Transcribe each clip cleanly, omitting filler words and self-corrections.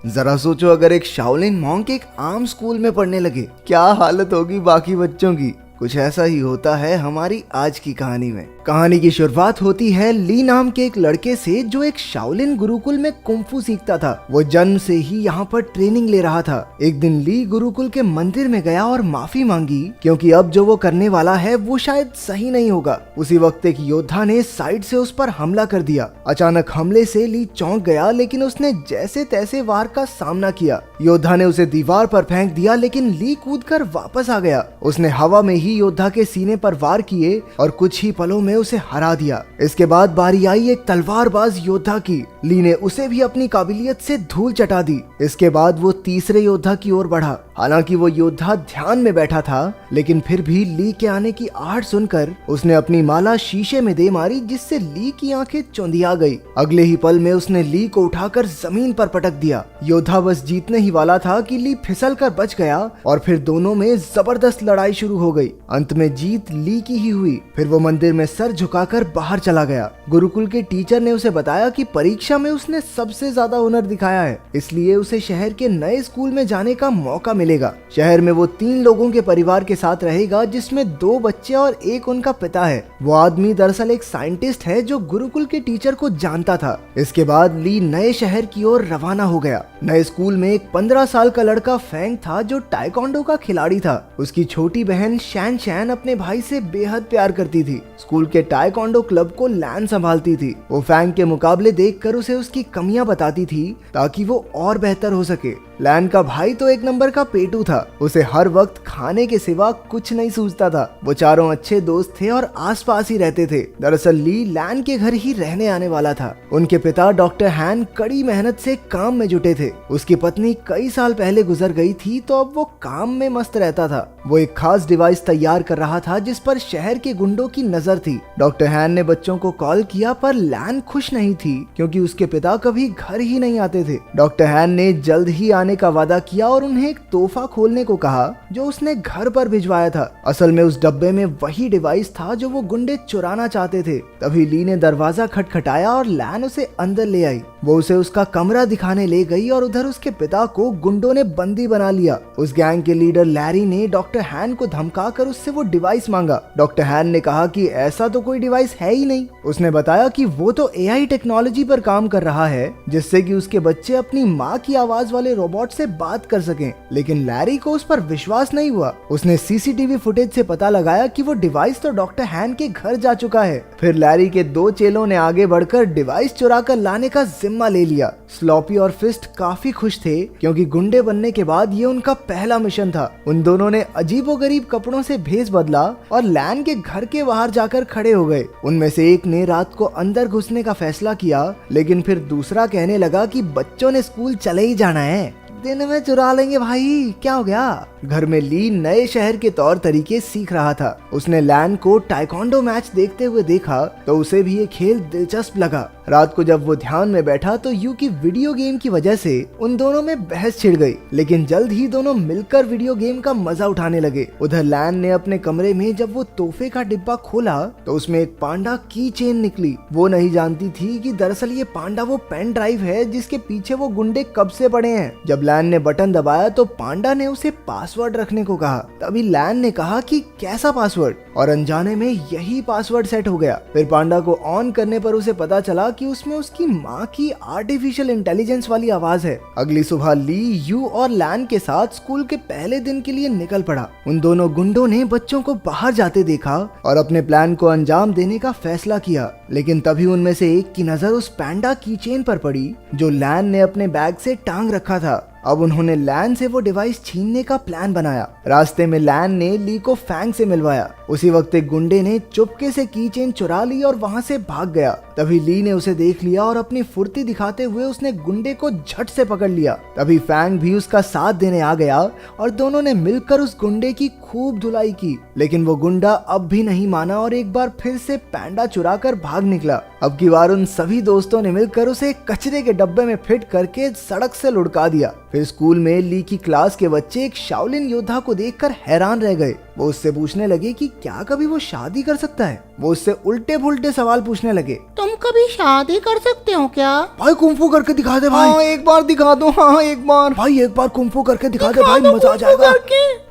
जरा सोचो, अगर एक शाओलिन मॉन्क एक आम स्कूल में पढ़ने लगे, क्या हालत होगी बाकी बच्चों की। कुछ ऐसा ही होता है हमारी आज की कहानी में। कहानी की शुरुआत होती है ली नाम के एक लड़के से, जो एक शाओलिन गुरुकुल में कुंफू सीखता था। वो जन्म से ही यहाँ पर ट्रेनिंग ले रहा था। एक दिन ली गुरुकुल के मंदिर में गया और माफी मांगी, क्योंकि अब जो वो करने वाला है वो शायद सही नहीं होगा। उसी वक्त एक योद्धा ने साइड से उस पर हमला कर दिया। अचानक हमले से ली चौंक गया, लेकिन उसने जैसे तैसे वार का सामना किया। योद्धा ने उसे दीवार पर फेंक दिया, लेकिन ली कूदकर वापस आ गया। उसने हवा में ही योद्धा के सीने पर वार किए और कुछ ही पलों में उसे हरा दिया। इसके बाद बारी आई एक तलवारबाज योद्धा की। ली ने उसे भी अपनी काबिलियत से धूल चटा दी। इसके बाद वो तीसरे योद्धा की ओर बढ़ा। हालांकि वो योद्धा ध्यान में बैठा था, लेकिन फिर भी ली के आने की आहट सुनकर उसने अपनी माला शीशे में दे मारी, जिससे ली की आंखें चौंधिया गई। अगले ही पल में उसने ली को उठाकर जमीन पर पटक दिया। योद्धा बस जीतने ही वाला था कि ली फिसल कर बच गया और फिर दोनों में जबरदस्त लड़ाई शुरू हो गई। अंत में जीत ली की ही हुई। फिर वो मंदिर में सर झुकाकर बाहर चला गया। गुरुकुल के टीचर ने उसे बताया कि परीक्षा में उसने सबसे ज्यादा हुनर दिखाया है, इसलिए उसे शहर के नए स्कूल में जाने का मौका मिलेगा। शहर में वो 3 लोगों के परिवार के साथ रहेगा, जिसमें 2 बच्चे और एक उनका पिता है। वो आदमी दरअसल एक साइंटिस्ट है जो गुरुकुल के टीचर को जानता था। इसके बाद ली नए शहर की ओर रवाना हो गया। नए स्कूल में एक 15 साल का लड़का फैंग था, जो टाइकोंडो का खिलाड़ी था। उसकी छोटी बहन शैन शैन अपने भाई से बेहद प्यार करती थी। स्कूल के टाइकोंडो क्लब को लैन संभालती थी। वो फैंग के मुकाबले देखकर उसे उसकी कमियां बताती थी, ताकि वो और बेहतर हो सके। लैन का भाई तो एक नंबर का पेटू था। उसे हर वक्त खाने के सिवा कुछ नहीं सूझता था। वो चारों अच्छे दोस्त थे और आसपास ही रहते थे। दरअसल ली लैन के घर ही रहने आने वाला था। उनके पिता डॉक्टर हैन कड़ी मेहनत से काम में जुटे थे। उसकी पत्नी कई साल पहले गुजर गई थी, तो अब वो काम में मस्त रहता था। वो एक खास डिवाइस तैयार कर रहा था, जिस पर शहर के गुंडों की नजर थी। डॉक्टर हैन ने बच्चों को कॉल किया, पर लैन खुश नहीं थी, क्योंकि उसके पिता कभी घर ही नहीं आते थे। डॉक्टर हैन ने जल्द ही आने का वादा किया और उन्हें एक तोहफा खोलने को कहा, जो उसने घर पर भिजवाया था। असल में उस डब्बे में वही डिवाइस था जो वो गुंडे चुराना चाहते थे। तभी ली ने दरवाजा खटखटाया और लैन उसे अंदर ले आई। वो उसे उसका कमरा दिखाने ले गई और उधर उसके पिता को गुंडों ने बंदी बना लिया। उस गैंग के लीडर लैरी ने डॉक्टर हैन को धमकाकर उससे वो डिवाइस मांगा। डॉक्टर हैन ने कहा कि ऐसा तो कोई डिवाइस है ही नहीं। उसने बताया कि वो तो एआई टेक्नोलॉजी पर काम कर रहा है, जिससे कि उसके बच्चे अपनी माँ की आवाज वाले रोबोट से बात कर सकें। लेकिन लैरी को उस पर विश्वास नहीं हुआ। उसने सीसीटीवी फुटेज से पता लगाया कि वो डिवाइस तो डॉक्टर हैन के घर जा चुका है। फिर लैरी के 2 चेलों ने आगे बढ़कर डिवाइस चुरा कर लाने का जिम्मा ले लिया। स्लॉपी और फिस्ट काफी खुश थे, क्योंकि गुंडे बनने के बाद ये उनका पहला मिशन था। उन दोनों ने अजीबोगरीब कपड़ों से भेष बदला और लैन के घर के बाहर जाकर खड़े हो गए। उनमें से एक ने रात को अंदर घुसने का फैसला किया, लेकिन फिर दूसरा कहने लगा कि बच्चों ने स्कूल चले ही जाना है, दिन में चुरा लेंगे भाई, क्या हो गया। घर में ली नए शहर के तौर तरीके सीख रहा था। उसने लैन को टाइकोंडो मैच देखते हुए देखा, तो उसे भी ये खेल दिलचस्प लगा। रात को जब वो ध्यान में बैठा, तो यू की वीडियो गेम की वजह से उन दोनों में बहस छिड़ गई, लेकिन जल्द ही दोनों मिलकर वीडियो गेम का मजा उठाने लगे। उधर लैन ने अपने कमरे में जब वो तोहफे का डिब्बा खोला, तो उसमें एक पांडा की चेन निकली। वो नहीं जानती थी कि दरअसल ये पांडा वो पेन ड्राइव है, जिसके पीछे वो गुंडे कब से पड़े हैं। जब लैन ने बटन दबाया, तो पांडा ने उसे पासवर्ड रखने को कहा। तभी लैन ने कहा कि कैसा पासवर्ड, और अनजाने में यही पासवर्ड सेट हो गया। फिर पांडा को ऑन करने पर उसे पता चला कि उसमें उसकी माँ की आर्टिफिशियल इंटेलिजेंस वाली आवाज है। अगली सुबह ली यू और लैन के साथ स्कूल के पहले दिन के लिए निकल पड़ा। उन दोनों गुंडों ने बच्चों को बाहर जाते देखा और अपने प्लान को अंजाम देने का फैसला किया। लेकिन तभी उनमें से एक की नजर उस पैंडा की चेन पर पड़ी, जो लैन ने अपने बैग से टांग रखा था। अब उन्होंने लैन से वो डिवाइस छीनने का प्लान बनाया। रास्ते में लैन ने ली को फैंग से मिलवाया। उसी वक्त एक गुंडे ने चुपके से की चेन चुरा ली और वहां से भाग गया। तभी ली ने उसे देख लिया और अपनी फुर्ती दिखाते हुए उसने गुंडे को झट से पकड़ लिया। तभी फैंग भी उसका साथ देने आ गया और दोनों ने मिलकर उस गुंडे की खूब धुलाई की। लेकिन वो गुंडा अब भी नहीं माना और एक बार फिर से पैंडा चुरा कर भाग निकला। अब की बार उन सभी दोस्तों ने मिलकर उसे कचरे के डब्बे में फिट करके सड़क से लुढ़का दिया। फिर स्कूल में ली की क्लास के बच्चे एक शाओलिन योद्धा को देखकर हैरान रह गए। वो उससे पूछने लगे कि क्या कभी वो शादी कर सकता है। वो उससे उल्टे पुल्टे सवाल पूछने लगे। तुम कभी शादी कर सकते हो क्या? भाई कुंफू करके दिखा दे भाई। हाँ एक बार दिखा दो, हाँ एक बार भाई, एक बार कुंफू करके दिखा दे भाई, मजा आ जाएगा।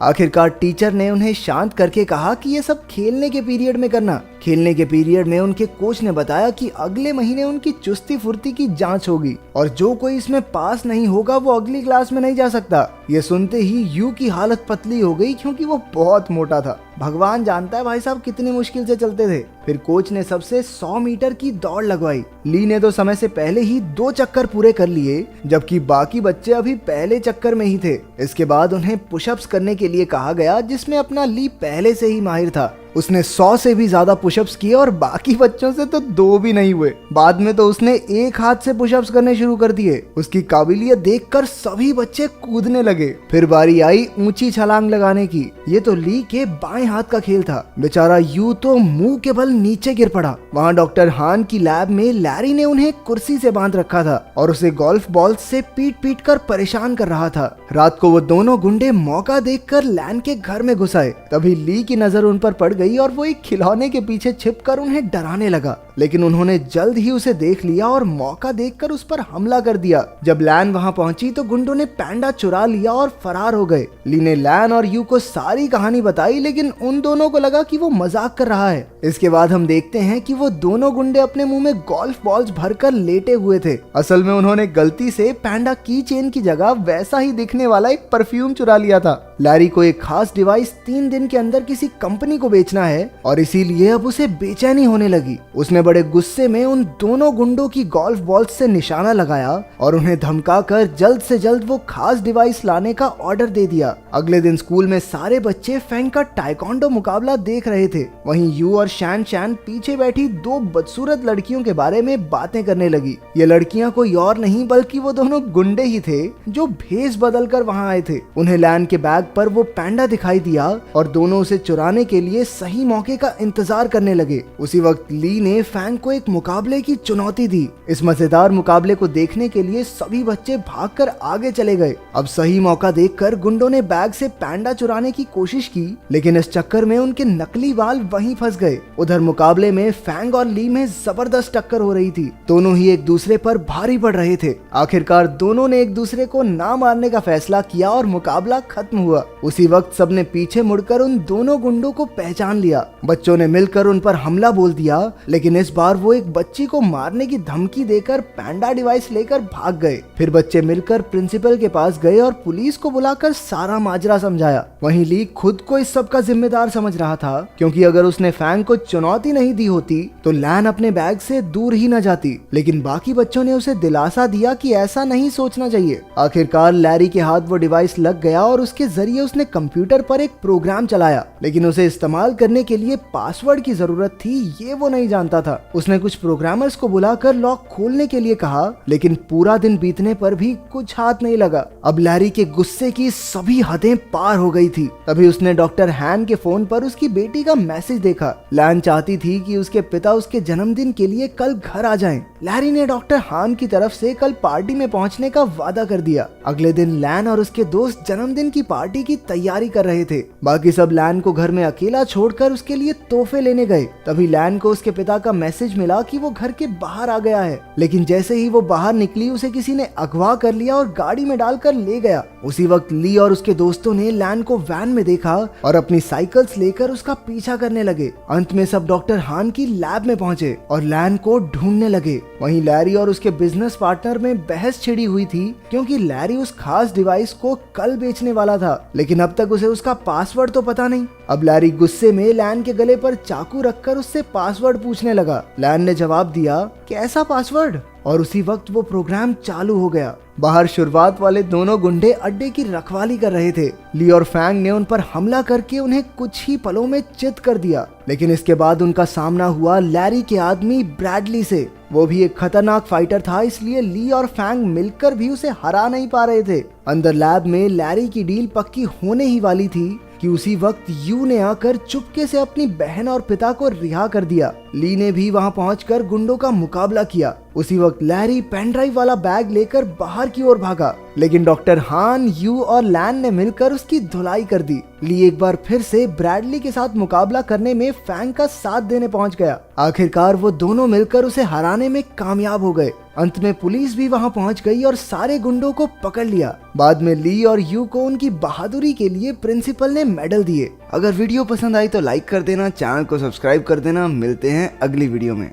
आखिरकार टीचर ने उन्हें शांत करके कहा कि ये सब खेलने के पीरियड में करना। खेलने के पीरियड में उनके कोच ने बताया कि अगले महीने उनकी चुस्ती फुर्ती की जांच होगी और जो कोई इसमें पास नहीं होगा वो अगली क्लास में नहीं जा सकता। ये सुनते ही यू की हालत पतली हो गई क्योंकि वो बहुत मोटा था। भगवान जानता है भाई साहब कितनी मुश्किल से चलते थे। फिर कोच ने सबसे 100 मीटर की दौड़ लगवाई। ली ने तो समय से पहले ही 2 चक्कर पूरे कर लिए, जबकि बाकी बच्चे अभी पहले चक्कर में ही थे। इसके बाद उन्हें पुशअप्स करने के लिए कहा गया, जिसमें अपना ली पहले से ही माहिर था। उसने 100 से भी ज्यादा पुशअप्स किए और बाकी बच्चों से तो 2 भी नहीं हुए। बाद में तो उसने एक हाथ से पुशअप्स करने शुरू कर दिए। उसकी काबिलियत देखकर सभी बच्चे कूदने लगे। फिर बारी आई ऊंची छलांग लगाने की। ये तो ली के बाएं हाथ का खेल था। बेचारा यू तो मुंह के बल नीचे गिर पड़ा। वहाँ डॉक्टर हान की लैब में लैरी ने उन्हें कुर्सी से बांध रखा था और उसे गोल्फ बॉल से पीट पीट कर परेशान कर रहा था। रात को वो दोनों गुंडे मौका देखकर लैन के घर में घुस आए। तभी ली की नजर उन पर पड़ गई और वो एक खिलौने के पीछे छिपकर उन्हें डराने लगा, लेकिन उन्होंने जल्द ही उसे देख लिया और मौका देखकर उस पर हमला कर दिया। जब लैन वहां पहुंची तो गुंडों ने पैंडा चुरा लिया और फरार हो गए। ली ने लैन और यू को सारी कहानी बताई, लेकिन उन दोनों को लगा कि वो मजाक कर रहा है। इसके बाद हम देखते हैं कि वो दोनों गुंडे अपने मुंह में गोल्फ बॉल्स भरकर लेटे हुए थे। असल में उन्होंने गलती से पैंडा की चेन की जगह वैसा ही दिखने वाला एक परफ्यूम चुरा लिया था। लैरी को एक खास डिवाइस 3 दिन के अंदर किसी कंपनी को बेचना है और इसीलिए अब उसे बेचैनी होने लगी। उसने बड़े गुस्से में उन दोनों गुंडों की गोल्फ बॉल से निशाना लगाया और उन्हें धमकाकर जल्द से जल्द वो खास डिवाइस लाने का ऑर्डर दे दिया। अगले दिन स्कूल में सारे बच्चे फेंग का टाइकोंडो मुकाबला देख रहे थे। वहीं यू और शैन शैन पीछे बैठी 2 बदसूरत लड़कियों के बारे में बातें करने लगी। ये लड़कियां कोई और नहीं बल्कि वो दोनों गुंडे ही थे जो भेष बदल कर वहाँ आए थे। उन्हें लैन के बैग पर वो पैंडा दिखाई दिया और दोनों उसे चुराने के लिए सही मौके का इंतजार करने लगे। उसी वक्त ली ने फैंग को एक मुकाबले की चुनौती दी। इस मजेदार मुकाबले को देखने के लिए सभी बच्चे भागकर आगे चले गए। अब सही मौका देखकर गुंडों ने बैग से पैंडा चुराने की कोशिश की, लेकिन इस चक्कर में उनके नकली बाल वहीं फंस गए। उधर मुकाबले में फैंग और ली में जबरदस्त टक्कर हो रही थी। दोनों ही एक दूसरे पर भारी पड़ रहे थे। आखिरकार दोनों ने एक दूसरे को ना मारने का फैसला किया और मुकाबला खत्म हुआ। उसी वक्त सबने पीछे मुड़कर उन दोनों गुंडों को पहचान लिया। बच्चों ने मिलकर उन पर हमला बोल दिया, लेकिन इस बार वो एक बच्ची को मारने की धमकी देकर पैंडा डिवाइस लेकर भाग गए। फिर बच्चे मिलकर प्रिंसिपल के पास गए और पुलिस को बुलाकर सारा माजरा समझाया। वहीं ली खुद को इस सब का जिम्मेदार समझ रहा था, क्योंकि अगर उसने फैंग को चुनौती नहीं दी होती तो लैन अपने बैग से दूर ही न जाती। लेकिन बाकी बच्चों ने उसे दिलासा दिया कि ऐसा नहीं सोचना चाहिए। आखिरकार लैरी के हाथ वो डिवाइस लग गया और उसके जरिए उसने कंप्यूटर पर एक प्रोग्राम चलाया, लेकिन उसे इस्तेमाल करने के लिए पासवर्ड की जरूरत थी, ये वो नहीं जानता था। उसने कुछ प्रोग्रामर्स को बुलाकर लॉक खोलने के लिए कहा, लेकिन पूरा दिन बीतने पर भी कुछ हाथ नहीं लगा। अब लैरी के गुस्से की सभी हदें पार हो गई थी। तभी उसने डॉक्टर हैन के फोन पर उसकी बेटी का मैसेज देखा। लैन चाहती थी कि उसके पिता उसके जन्मदिन के लिए कल घर आ जाएं। लैरी ने डॉक्टर हान की तरफ से कल पार्टी में पहुंचने का वादा कर दिया। अगले दिन लैन और उसके दोस्त जन्मदिन की पार्टी की तैयारी कर रहे थे। बाकी सब लैन को घर में अकेला छोड़कर उसके लिए तोहफे लेने गए। तभी लैन को उसके पिता का मैसेज मिला कि वो घर के बाहर आ गया है, लेकिन जैसे ही वो बाहर निकली उसे किसी ने अगवा कर लिया और गाड़ी में डालकर ले गया। उसी वक्त ली और उसके दोस्तों ने लैन को वैन में देखा और अपनी साइकिल्स लेकर उसका पीछा करने लगे। अंत में सब डॉक्टर हान की लैब में पहुंचे और लैन को ढूंढने लगे। वहीं लैरी और उसके बिजनेस पार्टनर में बहस छिड़ी हुई थी, क्योंकि लैरी उस खास डिवाइस को कल बेचने वाला था, लेकिन अब तक उसे उसका पासवर्ड तो पता नहीं। अब लैरी गुस्से में लैन के गले पर चाकू रखकर उससे पासवर्ड पूछने लगा। लैन ने जवाब दिया, कैसा पासवर्ड? और उसी वक्त वो प्रोग्राम चालू हो गया। बाहर शुरुआत वाले दोनों गुंडे अड्डे की रखवाली कर रहे थे। ली और फैंग ने उन पर हमला करके उन्हें कुछ ही पलों में चित कर दिया, लेकिन इसके बाद उनका सामना हुआ लैरी के आदमी ब्रैडली से। वो भी एक खतरनाक फाइटर था, इसलिए ली और फैंग मिलकर भी उसे हरा नहीं पा रहे थे। अंदर लैब में लैरी की डील पक्की होने ही वाली थी, कि उसी वक्त यू ने आकर चुपके से अपनी बहन और पिता को रिहा कर दिया। ली ने भी वहां पहुंचकर गुंडों का मुकाबला किया। उसी वक्त लैरी पेन ड्राइव वाला बैग लेकर बाहर की ओर भागा, लेकिन डॉक्टर हान, यू और लैन ने मिलकर उसकी धुलाई कर दी। ली एक बार फिर से ब्रैडली के साथ मुकाबला करने में फैंग का साथ देने पहुंच गया। आखिरकार वो दोनों मिलकर उसे हराने में कामयाब हो गए। अंत में पुलिस भी वहां पहुंच गई और सारे गुंडों को पकड़ लिया। बाद में ली और यू को उनकी बहादुरी के लिए प्रिंसिपल ने मेडल दिए। अगर वीडियो पसंद आई तो लाइक कर देना, चैनल को सब्सक्राइब कर देना। मिलते हैं अगली वीडियो में।